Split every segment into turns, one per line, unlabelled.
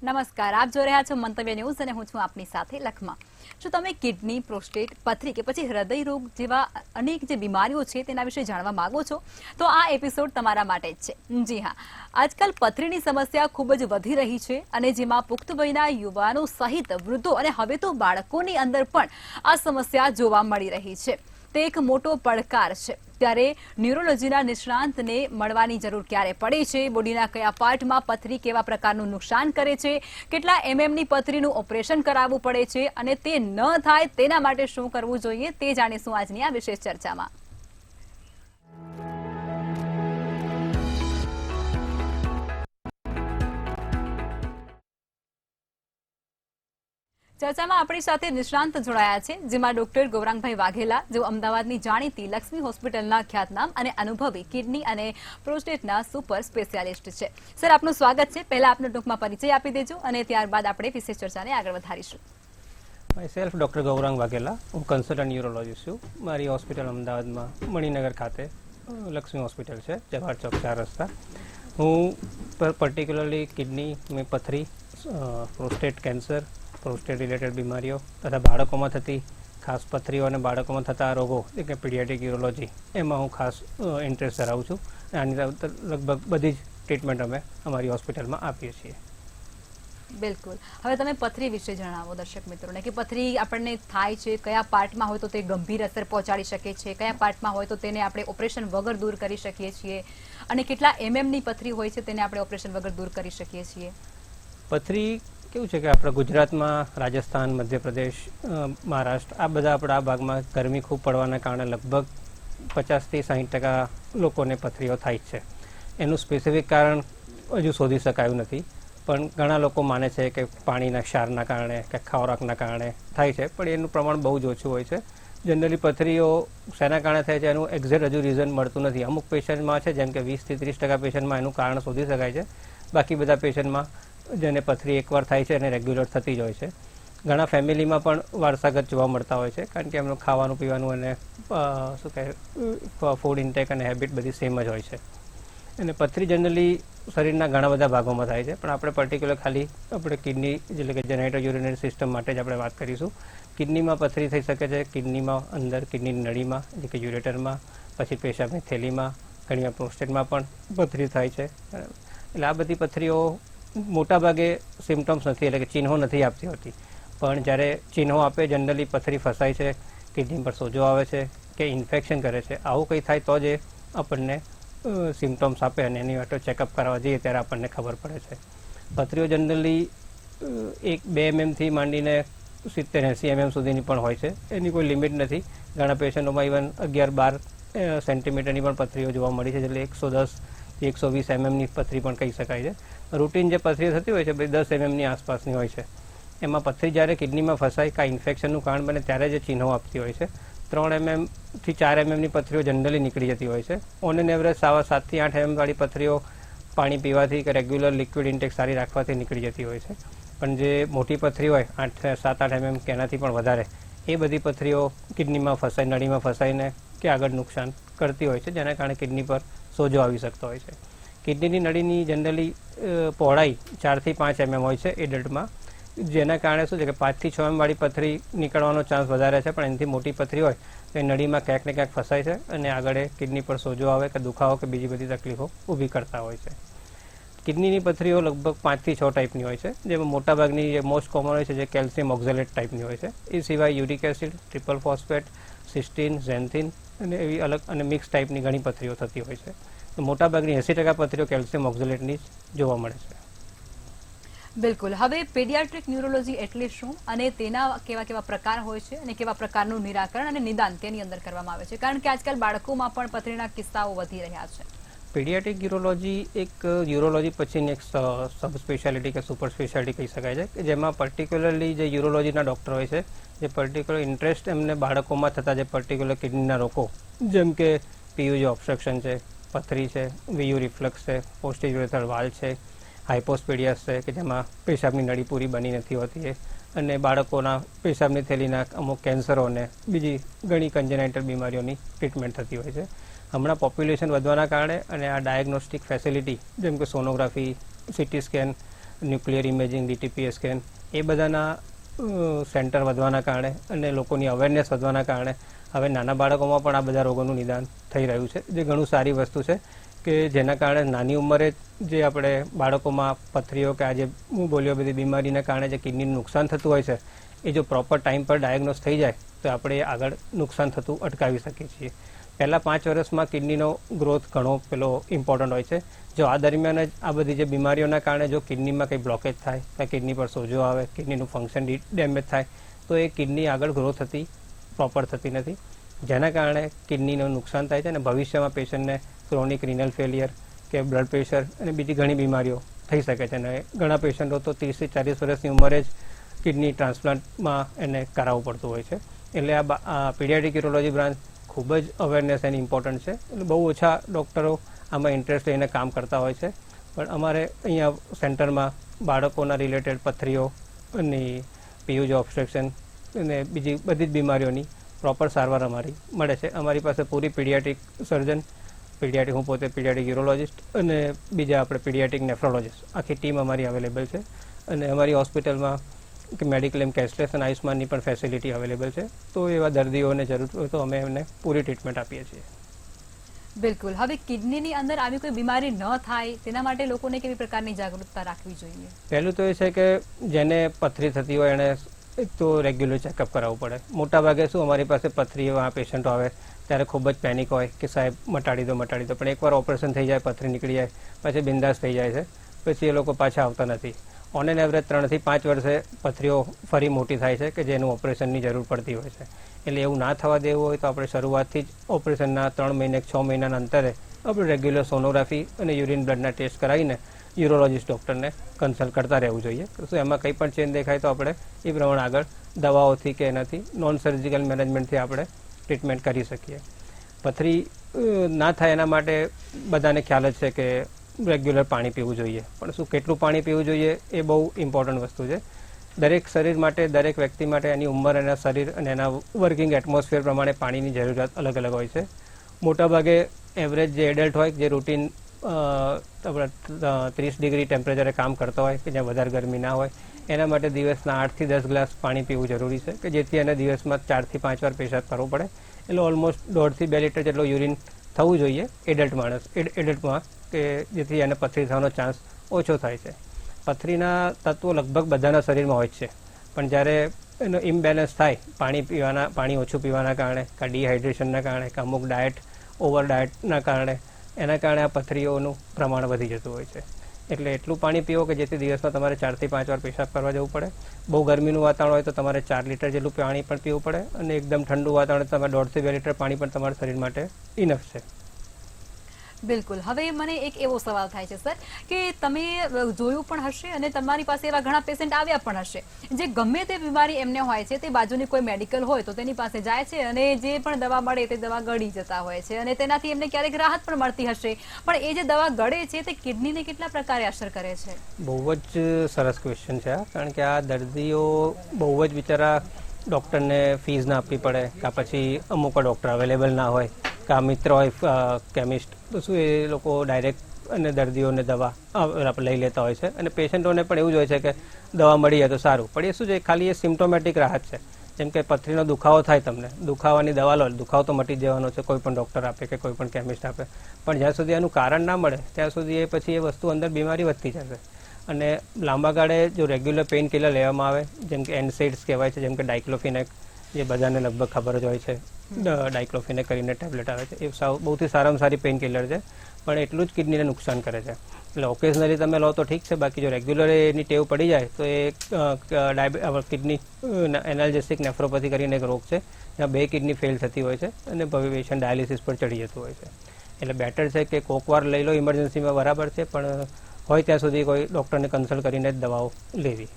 નમસ્કાર, આપ જોઈ રહ્યા છો મંતવ્ય ન્યૂઝ અને હું છું આપની સાથે લખમા. શું તમે કિડની, પ્રોસ્ટેટ, પથરી કે પછી હૃદય રોગ જેવા અનેક જે બીમારીઓ છે તેના વિશે જાણવા માંગો છો તો આ એપિસોડ તમારા માટે જ છે. જી હા, આજકાલ પથરીની સમસ્યા ખૂબ જ વધી રહી છે અને જેમાં પુખ્ત વયના યુવાનો સહિત વૃદ્ધો અને હવે તો બાળકોની અંદર પણ આ સમસ્યા જોવા મળી રહી છે. તે એક મોટો પડકાર છે. ત્યારે ન્યુરોલોજીના નિષ્ણાંતને મળવાની જરૂર ક્યારે પડે છે, બોડીના કયા પાર્ટમાં પથરી કેવા પ્રકારનું નુકસાન કરે છે, કેટલા એમએમની પથરીનું ઓપરેશન કરાવવું પડે છે અને તે ન થાય તેના માટે શું કરવું જોઈએ તે જાણીશું આજની આ વિશેષ ચર્ચામાં. ચર્ચામાં આપણી સાથે નિષ્ણાંત જોડાયા છે, જેમાં ડોક્ટર ગૌરાંગભાઈ વાઘેલા, જેઓ અમદાવાદની જાણીતી લક્ષ્મી હોસ્પિટલના ખ્યાતનામ અને અનુભવી કિડની અને પ્રોસ્ટેટના સુપર સ્પેશિયાલિસ્ટ છે. સર, આપનું સ્વાગત છે. પહેલા આપનો ટૂંકમાં પરિચય આપી દેજો અને ત્યારબાદ આપણે વિશેષ ચર્ચાને આગળ વધારીશું.
My self doctor Gaurang Vaghela, હું કન્સલ્ટન્ટ ન્યુરોલોજીસ્ટ છું. મારી હોસ્પિટલ અમદાવાદમાં મણિનગર ખાતે લક્ષ્મી હોસ્પિટલ છે, જવાહર ચોક 4 રસ્તા. હું પર્ટિક્યુલરલી કિડની, પથરી, પ્રોસ્ટેટ કેન્સર, પ્રોસ્ટેટ રિલેટેડ બીમારીઓ તથા બાળકોમાં થતી ખાસ પથરીઓ અને બાળકોમાં થતા રોગો એટલે કે પીડિયાટ્રિક યુરોલોજી એમાં હું ખાસ ઇન્ટરેસ્ટ ધરાવું છું. આની લગભગ બધી જ ટ્રીટમેન્ટ અમે અમારી હોસ્પિટલમાં આપીએ છીએ.
બિલકુલ. હવે તમે પથરી વિશે જણાવો દર્શક મિત્રોને કે પથરી આપણને થાય છે, કયા પાર્ટમાં હોય તો તે ગંભીર અસર પહોંચાડી શકે છે, કયા પાર્ટમાં હોય તો તેને આપણે ઓપરેશન વગર દૂર કરી શકીએ છીએ અને કેટલા એમએમની પથરી હોય છે તેને આપણે ઓપરેશન વગર દૂર કરી શકીએ છીએ.
પથરી કેવું છે કે આપણા ગુજરાતમાં, રાજસ્થાન, મધ્યપ્રદેશ, મહારાષ્ટ્ર આ બધા આપણા ભાગમાં ગરમી ખૂબ પડવાના કારણે લગભગ 50થી 60% લોકોને પથરીઓ થાય છે. એનું સ્પેસિફિક કારણ હજુ શોધી શકાયું નથી, પણ ઘણા લોકો માને છે કે પાણીના ક્ષારના કારણે કે ખોરાકના કારણે થાય છે, પણ એનું પ્રમાણ બહુ જ ઓછું હોય છે. જનરલી પથરીઓ શેના કારણે થાય છે એનું એક્ઝેક્ટ હજુ રીઝન મળતું નથી. અમુક પેશન્ટમાં છે, જેમ કે 20થી 30% પેશન્ટમાં એનું કારણ શોધી શકાય છે. બાકી બધા પેશન્ટમાં જેને પથરી એકવાર થાય છે અને રેગ્યુલર થતી જ હોય છે. ઘણા ફેમિલીમાં પણ વારસાગત જોવા મળતા હોય છે, કારણ કે એમનું ખાવાનું પીવાનું અને શું કહે ફૂડ ઇન્ટેક અને હેબિટ બધી સેમ જ હોય છે. અને પથરી જનરલી શરીરના ઘણા બધા ભાગોમાં થાય છે, પણ આપણે પર્ટિક્યુલર ખાલી આપણે કિડની એટલે કે જેનેટો યુરિનરી સિસ્ટમ માટે જ આપણે વાત કરીશું. કિડનીમાં પથરી થઈ શકે છે, કિડનીમાં અંદર કિડનીની નળીમાં એટલે કે યુરેટરમાં, પછી પેશાબની થેલીમાં, ઘણીવાર પ્રોસ્ટેટમાં પણ પથરી થાય છે. એટલે આ બધી પથરીઓ મોટાભાગે સિમ્ટમ્સ નથી, એટલે કે ચિહ્નો નથી આપતી હોતી, પણ જ્યારે ચિહ્નો આપે જનરલી પથરી ફસાય છે, કિડની પર સોજો આવે છે કે ઇન્ફેક્શન કરે છે, આવું કંઈ થાય તો જ આપણને સિમ્ટમ્સ આપે અને એની માટે ચેકઅપ કરાવવા જઈએ ત્યારે આપણને ખબર પડે છે. પથરીઓ જનરલી 1-2 એમએમથી માંડીને 70-80 એમએમ સુધીની પણ હોય છે. એની કોઈ લિમિટ નથી. ઘણા પેશન્ટોમાં ઇવન 11-12 સેન્ટીમીટરની પણ પથરીઓ જોવા મળી છે, એટલે 110-120 એમએમની પથરી પણ કહી શકાય છે. રૂટીન જે પથરી થતી હોય છે 10 એમએમની આસપાસની હોય છે. એમાં પથરી જ્યારે કિડનીમાં ફસાય કાં ઇન્ફેક્શનનું કારણ બને ત્યારે જે ચિહ્નો આપતી હોય છે. 3 એમએમથી 4 એમએમની પથરીઓ જનરલી નીકળી જતી હોય છે. ઓન એન એવરેજ 7થી 8 એમએમવાળી પથરીઓ પાણી પીવાથી કે રેગ્યુલર લિક્વિડ ઇન્ટેક સારી રાખવાથી નીકળી જતી હોય છે. પણ જે મોટી પથરી હોય 7-8 એમએમ કે એનાથી પણ વધારે, એ બધી પથરીઓ કિડનીમાં ફસાઈ, નળીમાં ફસાઈને કે આગળ નુકસાન કરતી હોય છે, જેના કારણે કિડની પર સોજો આવી શકતો હોય છે. કિડનીની નળીની જનરલી પહોળાઈ 4થી 5 એમએમ હોય છે એડલ્ટમાં, જેના કારણે શું છે કે 5થી 6 એમવાળી પથરી નીકળવાનો ચાન્સ વધારે છે, પણ એનાથી મોટી પથરી હોય તો એ નળીમાં ક્યાંક ને ક્યાંક ફસાય છે અને આગળ કિડની પર સોજો આવે કે દુખાવો કે બીજી બધી તકલીફો ઊભી કરતા હોય છે. કિડનીની પથરીઓ લગભગ 5થી 6 ટાઈપની હોય છે, જેમાં મોટાભાગની જે મોસ્ટ કોમન હોય છે જે કેલ્શિયમ ઓક્ઝેલેટ ટાઈપની હોય છે. એ સિવાય uric acid, triple phosphate, cystine, xanthine અને એવી અલગ અને મિક્સ ટાઈપની ઘણી પથરીઓ થતી હોય છે. મોટાભાગની 80% પથરીઓ કેલ્શિયમ ઓક્ઝેલેટની જ જોવા મળે છે.
બિલકુલ. હવે પીડિયાટ્રિક ન્યુરોલોજી એટલે શું અને તેના કેવા કેવા પ્રકાર હોય છે અને કેવા પ્રકારનું નિરાકરણ અને નિદાન તેની અંદર કરવામાં આવે છે, કારણ કે આજકાલ બાળકોમાં પણ પથરીના કિસ્સાઓ વધી રહ્યા છે.
પીડિયાટ્રિક યુરોલોજી એક યુરોલોજી પછીની એક સબ સ્પેશિયાલિટી કે સુપર સ્પેશિયાલિટી કહી શકાય છે, કે જેમાં પર્ટિક્યુલરલી જે યુરોલોજીના ડૉક્ટર હોય છે, જે પર્ટિક્યુલર ઇન્ટરેસ્ટ એમને બાળકોમાં થતા જે પર્ટિક્યુલર કિડનીના રોગો, જેમ કે પીયુજી ઓબ્સ્ટ્રક્શન છે, પથરી છે, વીયુ રિફ્લક્સ છે, પોસ્ટિરિયોર વાલ્વ છે, હાઇપોસ્પેડિયાસ છે કે જેમાં પેશાબની નળી પૂરી બની નથી હોતી, અને બાળકોના પેશાબની થેલીના અમુક કેન્સરો અને બીજી ઘણી કન્જેનાઇટલ બીમારીઓની ટ્રીટમેન્ટ થતી હોય છે. હમણાં પોપ્યુલેશન વધવાના કારણે અને આ ડાયગ્નોસ્ટિક ફેસિલિટી જેમ કે sonography, CT scan nuclear imaging, DTPA scan, એ બધાના સેન્ટર વધવાના કારણે અને લોકોની અવેરનેસ વધવાના કારણે હવે નાના બાળકોમાં પણ આ બધા રોગોનું નિદાન થઈ રહ્યું છે, જે ઘણું સારી વસ્તુ છે કે જેના કારણે નાની ઉંમરે જે આપણે બાળકોમાં પથરીઓ કે આજે હું બોલ્યો બધી બીમારીના કારણે જે કિડનીનું નુકસાન થતું હોય છે, એ જો પ્રોપર ટાઈમ પર ડાયગ્નોસ થઈ જાય તો આપણે આગળ નુકસાન થતું અટકાવી શકીએ છીએ. પહેલાં 5 વર્ષમાં કિડનીનો ગ્રોથ ઘણો ઇમ્પોર્ટન્ટ હોય છે. જો આ દરમિયાન જ આ બધી જે બીમારીઓના કારણે જો કિડનીમાં કંઈ બ્લોકેજ થાય, કે કિડની પર સોજો આવે, કિડનીનું ફંક્શન ડેમેજ થાય, તો એ કિડની આગળ ગ્રો થતી પ્રોપર થતી નથી, જેના કારણે કિડનીનું નુકસાન થાય છે અને ભવિષ્યમાં પેશન્ટને ક્રોનિક રિનલ ફેલિયર કે બ્લડ પ્રેશર અને બીજી ઘણી બીમારીઓ થઈ શકે છે. અને ઘણા પેશન્ટો તો 30 થી 40 વર્ષની ઉંમરે જ કિડની ટ્રાન્સપ્લાન્ટમાં એને કરાવવું પડતું હોય છે. એટલે આ પીડિયાટ્રિક યુરોલોજી બ્રાન્ચ ખૂબ જ અવેરનેસ એની ઇમ્પોર્ટન્ટ છે. એટલે બહુ ઓછા ડૉક્ટરો આમાં ઇન્ટરેસ્ટ લઈને કામ કરતા હોય છે, પણ અમારે અહીંયા સેન્ટરમાં બાળકોના રિલેટેડ પથરીઓ અને પીયુજ ઓબ્સ્ટ્રક્શન અને બીજી બધી જ બીમારીઓની પ્રોપર સારવાર અમારી મળે છે. અમારી પાસે પૂરી પીડિયાટ્રિક સર્જન, હું પોતે પીડિયાટ્રિક યુરોલોજિસ્ટ અને બીજા આપણે પીડિયાટ્રિક નેફ્રોલોજિસ્ટ, આખી ટીમ અમારી અવેલેબલ છે. અને અમારી હોસ્પિટલમાં કે મેડિક્લેમ, કેશલેસ અને આયુષ્માનની પણ ફેસિલિટી અવેલેબલ છે. તો એવા દર્દીઓને જરૂર હોય તો અમે એમને પૂરી ટ્રીટમેન્ટ આપીએ છીએ.
બિલકુલ. હવે કિડનીની અંદર આવી કોઈ બીમારી ન થાય તેના માટે લોકોને કેવી પ્રકારની જાગૃતતા રાખવી જોઈએ?
પહેલું તો એ છે કે જેને પથરી થતી હોય એને એક તો રેગ્યુલર ચેકઅપ કરાવવું પડે. મોટાભાગે શું અમારી પાસે પથરીવાળા પેશન્ટો આવે ત્યારે ખૂબ જ પેનિક હોય કે સાહેબ મટાડી દો, પણ એકવાર ઓપરેશન થઈ જાય, પથરી નીકળી જાય, પછી બિંદાસ થઈ જાય છે, પછી એ લોકો પાછા આવતા નથી. ઓન એન એવરેજ 3 થી 5 વર્ષે પથરીઓ ફરી મોટી થાય છે કે જેનું ઓપરેશનની જરૂર પડતી હોય છે. એટલે એવું ના થવા દેવું હોય તો આપણે શરૂઆતથી જ ઓપરેશનના 3 મહિને 6 મહિનાના અંતરે આપણે રેગ્યુલર સોનોગ્રાફી અને યુરિન બ્લડના ટેસ્ટ કરાવીને યુરોલોજિસ્ટ ડૉક્ટરને કન્સલ્ટ કરતા રહેવું જોઈએ. તો એમાં કંઈ પણ ચેન્જ દેખાય તો આપણે એ પ્રમાણે આગળ દવાઓથી કે એનાથી નોન સર્જિકલ મેનેજમેન્ટથી આપણે ટ્રીટમેન્ટ કરી શકીએ. પથરી ના થાય એના માટે બધાને ખ્યાલ જ છે કે રેગ્યુલર પાણી પીવું જોઈએ, પણ શું કેટલું પાણી પીવું જોઈએ એ બહુ ઇમ્પોર્ટન્ટ વસ્તુ છે. દરેક શરીર માટે, દરેક વ્યક્તિ માટે એની ઉંમર, એના શરીર અને એના વર્કિંગ એટમોસ્ફિયર પ્રમાણે પાણીની જરૂરિયાત અલગ અલગ હોય છે. મોટાભાગે એવરેજ જે એડલ્ટ હોય જે રૂટીન આપણે 30 ડિગ્રી ટેમ્પરેચરે કામ કરતા હોય કે જ્યાં વધારે ગરમી ના હોય, એના માટે દિવસના 8 થી 10 ગ્લાસ પાણી પીવું જરૂરી છે કે જેથી એને દિવસમાં 4 થી 5 વાર પેશાબ કરવો પડે. એટલે ઓલમોસ્ટ 1.5 થી 2 લીટર જેટલો યુરિન થવું જોઈએ એડલ્ટમાં, કે જેથી એને પથરી થવાનો ચાન્સ ઓછો થાય છે. પથરીના તત્વો લગભગ બધાના શરીરમાં હોય છે, પણ જ્યારે એનો ઇમ્બેલેન્સ થાય પાણી ઓછું પીવાના કારણે, કે ડિહાઇડ્રેશનના કારણે, કે અમુક ઓવર ડાયટના કારણે, એના કારણે આ પથરીઓનું પ્રમાણ વધી જતું હોય છે. એટલે એટલું પાણી પીવો કે જેથી દિવસમાં તમારે 4 થી 5 વાર પેશાબ કરવા જવું પડે. બહુ ગરમીનું વાતાવરણ હોય તો તમારે 4 લીટર જેટલું પાણી પણ પીવું પડે, અને એકદમ ઠંડુ વાતાવરણ તમારે 1.5 થી 2 લીટર પાણી પણ તમારા શરીર માટે ઇનફ છે.
બિલકુલ. હવે મને એક એવો સવાલ થાય છે સર, કે તમે જોયું પણ હશે અને તમારી પાસે એવા ઘણા પેશન્ટ આવ્યા પણ હશે જે ગમે તે બીમારી એમને હોય છે, તે બાજુની કોઈ મેડિકલ હોય તો તેની પાસે જાય છે અને જે પણ દવા મળે તે દવા ગળી જતા હોય છે અને તેનાથી એમને ક્યારેક રાહત પણ મળતી હશે, પણ એ જે દવા ગળે છે તે કિડનીને કેટલા પ્રકારે અસર કરે છે?
બહુ જ સરસ ક્વેશ્ચન છે, કારણ કે આ દર્દીઓ બહુ જ બિચારા ડૉક્ટરને ફીઝ ના આપવી પડે, કે પછી અમુક ડૉક્ટર અવેલેબલ ના હોય, કે આ મિત્ર હોય કેમિસ્ટ, તો શું એ લોકો ડાયરેક્ટ અને દર્દીઓને દવા લઈ લેતા હોય છે. અને પેશન્ટોને પણ એવું જ હોય છે કે દવા મળી જાય તો સારું, પણ એ શું છે, ખાલી એ સિમ્ટોમેટિક રાહત છે. જેમ કે પથરીનો દુખાવો થાય, તમને દુખાવાની દવા લો, દુખાવો તો મટી જવાનો છે, કોઈ પણ ડૉક્ટર આપે કે કોઈ પણ કેમિસ્ટ આપે, પણ જ્યાં સુધી એનું કારણ ના મળે ત્યાં સુધી એ પછી એ વસ્તુ અંદર બીમારી વધતી જશે. અને લાંબા ગાળે જો રેગ્યુલર પેઇન કિલર લેવામાં આવે, જેમ કે NSAIDs કહેવાય છે, જેમ કે ડાયક્લોફિનેક, જે બધાને લગભગ ખબર જ હોય છે, ડાયક્લોફિનેક કરીને ટેબ્લેટ આવે છે, એ બહુથી સારામાં સારી પેઇન કિલર છે, પણ એટલું જ કિડનીને નુકસાન કરે છે. એટલે ઓકેઝનલી તમે લો તો ઠીક છે, બાકી જો રેગ્યુલર એની ટેવ પડી જાય તો એ કિડની એનાલ્જેસિક નેફ્રોપેથી કરીને એક રોગ છે, જ્યાં 2 કિડની ફેલ થતી હોય છે અને પેશન્ટ ડાયાલિસિસ પર ચડી જતું હોય છે. એટલે બેટર છે કે કોકવાર લઈ લો ઇમરજન્સીમાં, બરાબર છે, પણ હોય ત્યાં સુધી કોઈ ડૉક્ટરને કન્સલ્ટ કરીને જ દવાઓ લેવી.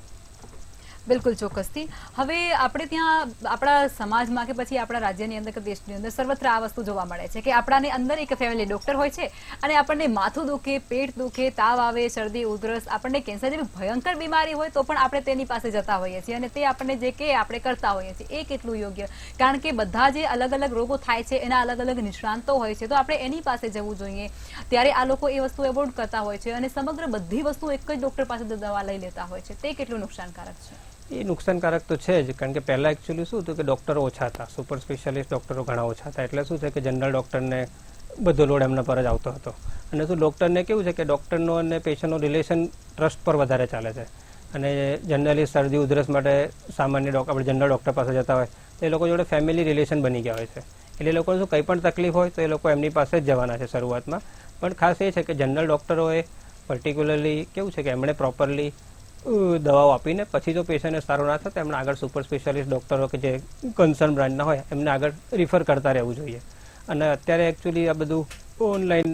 બિલકુલ ચોક્કસથી. હવે આપણે ત્યાં આપણા સમાજમાં કે પછી આપણા રાજ્યની અંદર કે દેશની અંદર સર્વત્ર આ વસ્તુ જોવા મળે છે કે આપણાની અંદર એક ફેમિલી ડોક્ટર હોય છે અને આપણને માથું દુખે, પેટ દુખે, તાવ આવે, શરદી, ઉધરસ, આપણને કેન્સર જેવી ભયંકર બીમારી હોય તો પણ આપણે તેની પાસે જતા હોઈએ છીએ અને તે આપણને જે કે આપણે કરતા હોઈએ છીએ એ કેટલું યોગ્ય? કારણ કે બધા જે અલગ અલગ રોગો થાય છે એના અલગ અલગ નિષ્ણાંતો હોય છે, તો આપણે એની પાસે જવું જોઈએ. ત્યારે આ લોકો એ વસ્તુ એવોર્ડ કરતા હોય છે અને સમગ્ર બધી વસ્તુ એક જ ડોક્ટર પાસે દવા લઈ લેતા હોય છે. તે કેટલું નુકસાનકારક છે?
એ નુકસાનકારક તો છે જ, કારણ કે પહેલાં એકચ્યુઅલી શું હતું કે ડૉક્ટરો ઓછા હતા, સુપર સ્પેશિયાલિસ્ટ ડૉક્ટરો ઘણા ઓછા હતા. એટલે શું છે કે જનરલ ડૉક્ટરને બધો લોડ એમના પર જ આવતો હતો. અને શું ડૉક્ટરને કેવું છે કે ડૉક્ટરનો અને પેશન્ટનો રિલેશન ટ્રસ્ટ પર વધારે ચાલે છે. અને જનરલી શરદી ઉધરસ માટે સામાન્ય આપણે જનરલ ડૉક્ટર પાસે જતા હોય તો એ લોકો જોડે ફેમિલી રિલેશન બની ગયા હોય છે. એટલે એ લોકોને શું કંઈ પણ તકલીફ હોય તો એ લોકો એમની પાસે જ જવાના છે શરૂઆતમાં. પણ ખાસ એ છે કે જનરલ ડૉક્ટરોએ પર્ટિક્યુલરલી કેવું છે કે એમણે પ્રોપરલી દવાઓ આપીને પછી જો પેશન્ટને સારો ના થાય તો એમને આગળ સુપર સ્પેશિયાલિસ્ટ ડૉક્ટરો કે જે કન્સર્ન બ્રાન્ચના હોય એમને આગળ રિફર કરતા રહેવું જોઈએ. અને અત્યારે એકચ્યુઅલી આ બધું ઓનલાઈન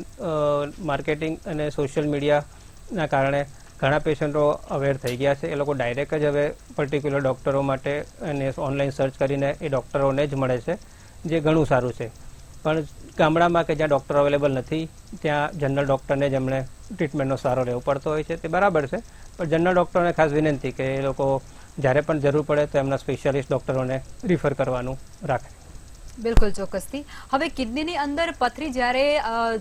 માર્કેટિંગ અને સોશિયલ મીડિયાના કારણે ઘણા પેશન્ટો અવેર થઈ ગયા છે. એ લોકો ડાયરેક્ટ જ હવે પર્ટિક્યુલર ડૉક્ટરો માટે અને ઓનલાઈન સર્ચ કરીને એ ડૉક્ટરોને જ મળે છે, જે ઘણું સારું છે. પણ ગામડામાં કે જ્યાં ડૉક્ટર અવેલેબલ નથી ત્યાં જનરલ ડૉક્ટરને જ એમણે ટ્રીટમેન્ટનો સહારો લેવો પડતો હોય છે. તે બરાબર છે, પણ જનરલ ડૉક્ટરોને ખાસ વિનંતી કે એ લોકો જ્યારે પણ જરૂર પડે તો એમના સ્પેશિયાલિસ્ટ ડૉક્ટરોને રિફર કરવાનું રાખે.
બિલકુલ ચોક્કસથી. હવે કિડનીની અંદર પથરી જ્યારે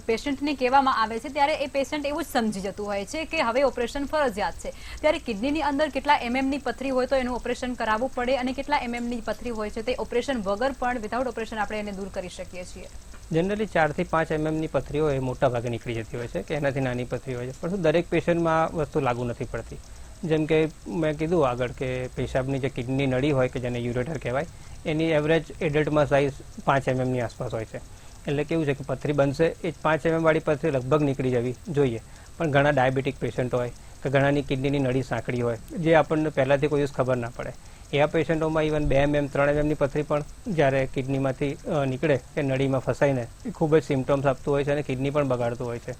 પેશન્ટને કહેવામાં આવે છે ત્યારે એ પેશન્ટ એવું જ સમજી જતું હોય છે કે હવે ઓપરેશન ફરજિયાત છે. ત્યારે કિડનીની અંદર કેટલા એમએમની પથરી હોય તો એનું ઓપરેશન કરાવવું પડે અને કેટલા એમએમની પથરી હોય છે તે ઓપરેશન વગર પણ વિધાઉટ ઓપરેશન આપણે એને દૂર કરી શકીએ છીએ?
જનરલી 4 થી 5 એમએમની પથરી હોય એ મોટા ભાગે નીકળી જતી હોય છે કે એનાથી નાની પથરી હોય છે. પરંતુ દરેક પેશન્ટમાં વસ્તુ લાગુ નથી પડતી. જેમ કે મેં કીધું આગળ કે પેશાબની જે કિડની નળી હોય કે જેને યુરેટર કહેવાય એની એવરેજ એડલ્ટમાં સાઇઝ 5 એમએમની આસપાસ હોય છે. એટલે કેવું છે કે પથરી બનશે એ 5 એમએમ વાળી પથરી લગભગ નીકળી જવી જોઈએ. પણ ઘણા ડાયાબિટીક પેશન્ટ હોય કે ઘણાની કિડનીની નળી સાંકડી હોય જે આપણને પહેલાંથી કોઈ દિવસ ખબર ના પડે, એવા પેશન્ટોમાં ઇવન 2 એમએમ 3 એમએમની પથરી પણ જ્યારે કિડનીમાંથી નીકળે કે નળીમાં ફસાઈને એ ખૂબ જ સિમ્ટમ્સ આપતું હોય છે અને કિડની પણ બગાડતું હોય છે.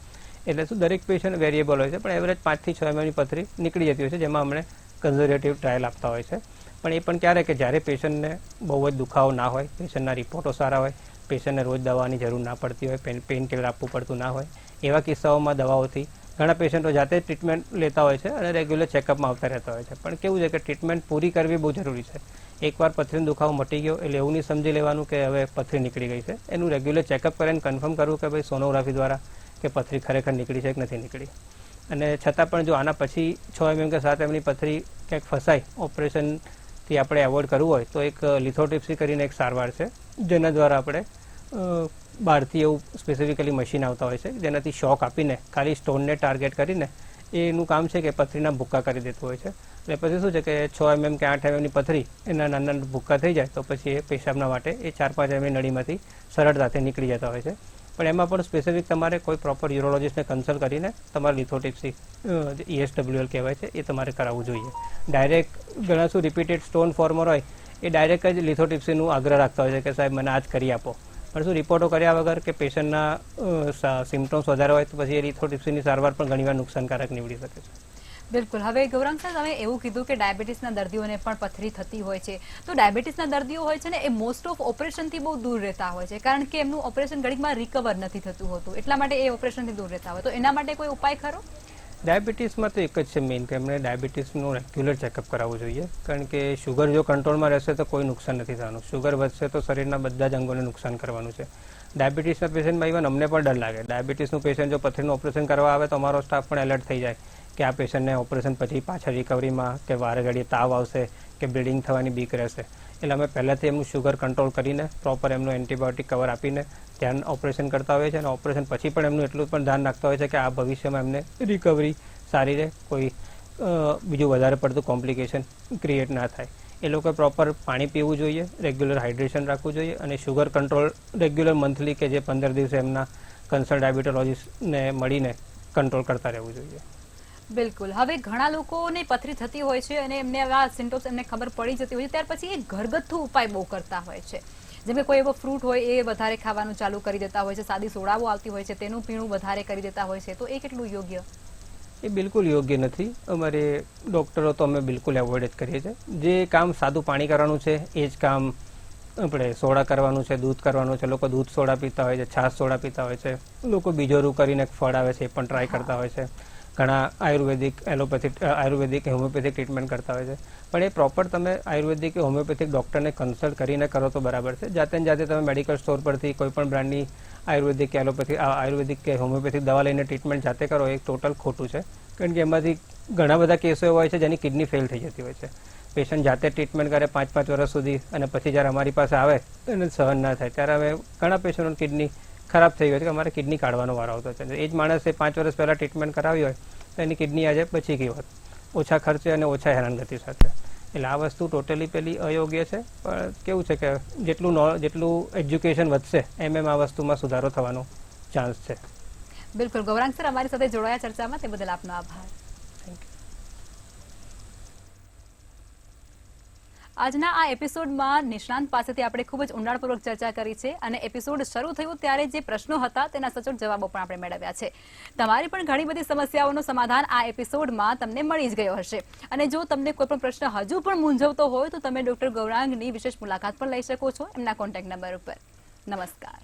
એટલે શું દરેક પેશન્ટ વેરિયેબલ હોય છે, પણ એવરેજ 5 થી 6 એમએમની પથરી નીકળી જતી હોય છે, જેમાં અમને કન્ઝર્વેટિવ ટ્રાયલ આપતા હોય છે. પણ એ પણ ક્યારે કે જ્યારે પેશન્ટને બહુ જ દુખાવો ના હોય, પેશન્ટના રિપોર્ટો સારા હોય, પેશન્ટને રોજ દવાની જરૂર ના પડતી હોય, પેઇન કિલર આપવું પડતું ના હોય, એવા કિસ્સાઓમાં દવાઓથી ઘણા પેશન્ટો જાતે ટ્રીટમેન્ટ લેતા હોય છે અને રેગ્યુલર ચેકઅપમાં આવતા રહેતા હોય છે. પણ કેવું છે કે ટ્રીટમેન્ટ પૂરી કરવી બહુ જરૂરી છે. એકવાર પથરીનો દુખાવો મટી ગયો એટલે એવું નહીં સમજી લેવાનું કે હવે પથરી નીકળી ગઈ છે. એનું રેગ્યુલર ચેકઅપ કરીને કન્ફર્મ કરવું કે ભાઈ સોનોગ્રાફી દ્વારા કે પથરી ખરેખર નીકળી છે કે નથી નીકળી. અને છતાં પણ જો આના પછી 6 એમએમ કે 7 એમની પથરી ક્યાંક ફસાય, ઓપરેશનથી આપણે એવોઇડ કરવું હોય તો એક લિથોટ્રિપ્સી કરીને એક સારવાર છે જેના દ્વારા આપણે બહારથી એવું સ્પેસિફિકલી મશીન આવતા હોય છે જેનાથી શોક આપીને ખાલી સ્ટોનને ટાર્ગેટ કરીને એનું કામ છે કે પથરીના ભૂક્કા કરી દેતું હોય છે. એટલે પછી શું છે કે 6 એમએમ કે 8 એમએમની પથરી એના નાના ભૂક્કા થઈ જાય તો પછી એ પેશાબના માટે એ 4-5 એમએમની નળીમાંથી સરળતાથી નીકળી જતા હોય છે. પણ એમાં પણ સ્પેસિફિક તમારે કોઈ પ્રોપર યુરોલોજિસ્ટને કન્સલ્ટ કરીને તમારે લિથોટ્રિપ્સી ESWL કહેવાય છે એ તમારે કરાવવું જોઈએ. ડાયરેક્ટ ઘણા શું રિપીટેડ સ્ટોન ફોર્મર હોય એ ડાયરેક્ટ જ લિથોટ્રિપ્સીનું આગ્રહ રાખતા હોય છે કે સાહેબ મને આ જ કરી આપો. પણ શું રિપોર્ટો કર્યા વગર કે પેશન્ટના સિમ્ટમ્સ વધારે હોય તો પછી એ લિથોટ્રિપ્સીની સારવાર પણ ઘણીવાર નુકસાનકારક નીવડી શકે છે.
બિલકુલ. હવે ગૌરાંગ સર, તમે એવું કીધું કે ડાયાબિટીસના દર્દીઓને પણ પથરી થતી હોય છે, તો ડાયાબિટીસના દર્દીઓ હોય છે ને એ મોસ્ટ ઓફ ઓપરેશનથી બહુ દૂર રહેતા હોય છે કારણ કે એમનું ઓપરેશન ઘડીકમાં રિકવર નથી થતું હોતું, એટલા માટે એ ઓપરેશનથી દૂર રહેતા હોય. તો એના માટે કોઈ ઉપાય ખરો?
ડાયાબિટીસમાં તો એક જ છે મેઇન કે એમણે ડાયાબિટીસનું રેગ્યુલર ચેકઅપ કરાવવું જોઈએ. કારણ કે શુગર જો કંટ્રોલમાં રહેશે તો કોઈ નુકસાન નથી થવાનું. શુગર વધશે તો શરીરના બધા જ અંગોને નુકસાન કરવાનું છે. ડાયાબિટીસના પેશન્ટમાં ઇવન અમને પણ ડર લાગે. ડાયાબિટીસનું પેશન્ટ જો પથરીનું ઓપરેશન કરવા આવે તો અમારો સ્ટાફ પણ એલર્ટ થઈ જાય કે આ પેશન્ટને ઓપરેશન પછી પાછળ રિકવરીમાં કે વારે ઘડીએ તાવ આવશે કે બ્લીડિંગ થવાની બીક રહેશે. એટલે અમે પહેલાંથી એમનું શુગર કંટ્રોલ કરીને પ્રોપર એમનું એન્ટીબાયોટિક કવર આપીને ધ્યાન ઓપરેશન કરતા હોય છે અને ઓપરેશન પછી પણ એમનું એટલું પણ ધ્યાન રાખતા હોય છે કે આ ભવિષ્યમાં એમને રિકવરી સારી રહે, કોઈ બીજું વધારે પડતું કોમ્પ્લિકેશન ક્રિએટ ના થાય. એ લોકોએ પ્રોપર પાણી પીવું જોઈએ, રેગ્યુલર હાઇડ્રેશન રાખવું જોઈએ અને શુગર કંટ્રોલ રેગ્યુલર મંથલી કે જે 15 દિવસે એમના કન્સલ્ટ ડાયાબિટોલોજીસ્ટને મળીને કંટ્રોલ કરતા રહેવું જોઈએ.
બિલકુલ. હવે ઘણા લોકોને પથરી થતી હોય છે અને એમને આવા સિમ્ટમ્સ એમને ખબર પડી જતી હોય છે, ત્યાર પછી એ ઘરગથ્થુ ઉપાય બહુ કરતા હોય છે. જેમ કે કોઈ એવો ફ્રૂટ હોય એ વધારે ખાવાનું ચાલુ કરી દેતા હોય છે, સાદી સોડાઓ આવતી હોય છે તેનું પીણું વધારે કરી દેતા હોય છે, તો એ કેટલું યોગ્ય?
એ બિલકુલ યોગ્ય નથી. અમારે ડૉક્ટરો તો અમે બિલકુલ એવોઇડ જ કરીએ છીએ. જે કામ સાદું પાણી કરવાનું છે એ જ કામ આપણે સોડા કરવાનું છે, દૂધ કરવાનું છે. લોકો દૂધ સોડા પીતા હોય છે, છાશ સોડા પીતા હોય છે. લોકો બીજોરું કરીને ફળ આવે છે એ પણ ટ્રાય કરતા હોય છે. ઘણા આયુર્વેદિક હોમિયોપેથિક ટ્રીટમેન્ટ કરતા હોય છે. પણ એ પ્રોપર તમે આયુર્વેદિક કે હોમિયોપેથિક ડૉક્ટરને કન્સલ્ટ કરીને કરો તો બરાબર છે. જાતે ને જાતે તમે મેડિકલ સ્ટોર પરથી કોઈ પણ બ્રાન્ડની આયુર્વેદિક કે હોમિયોપેથિક દવા લઈને ટ્રીટમેન્ટ જાતે કરો એ ટોટલ ખોટું છે. કારણ કે એમાંથી ઘણા બધા કેસો એવા હોય છે જેની કિડની ફેલ થઈ જતી હોય છે. પેશન્ટ જાતે ટ્રીટમેન્ટ કરે 5-5 વર્ષ સુધી અને પછી જ્યારે અમારી પાસે આવે એને સહન ના થાય ત્યારે અમે ઘણા પેશન્ટોની કિડની ખરાબ થઈ ગઈ છે કે અમારે કિડની કાઢવાનો વારો આવતો છે. એ જ માણસે 5 વર્ષ પહેલાં ટ્રીટમેન્ટ કરાવી હોય તો એની કિડની આજે બચી ગઈ હોત, ઓછા ખર્ચે અને ઓછા હેરાનગતિ સાથે. એટલે આ વસ્તુ ટોટલી પેલી અયોગ્ય છે. પણ કેવું છે કે જેટલું એજ્યુકેશન વધશે એમ આ વસ્તુમાં સુધારો થવાનો ચાન્સ છે.
બિલકુલ. ગૌરાંગ સર અમારી સાથે જોડાયા ચર્ચામાં, તે બદલ આપનો આભાર. આજના આ એપિસોડમાં નિષ્ણાંત પાસેથી આપણે ખૂબ જ ઊંડાણપૂર્વક ચર્ચા કરી છે અને એપિસોડ શરૂ થયું ત્યારે જે પ્રશ્નો હતા તેના સચોટ જવાબો પણ આપણે મેળવ્યા છે. તમારી પણ ઘણી બધી સમસ્યાઓનું સમાધાન આ એપિસોડમાં તમને મળી જ ગયો હશે. અને જો તમને કોઈ પણ પ્રશ્ન હજુ પણ મૂંઝવતો હોય તો તમે ડોક્ટર ગૌરાંગની વિશેષ મુલાકાત પણ લઈ શકો છો એમના કોન્ટેક્ટ નંબર ઉપર. નમસ્કાર.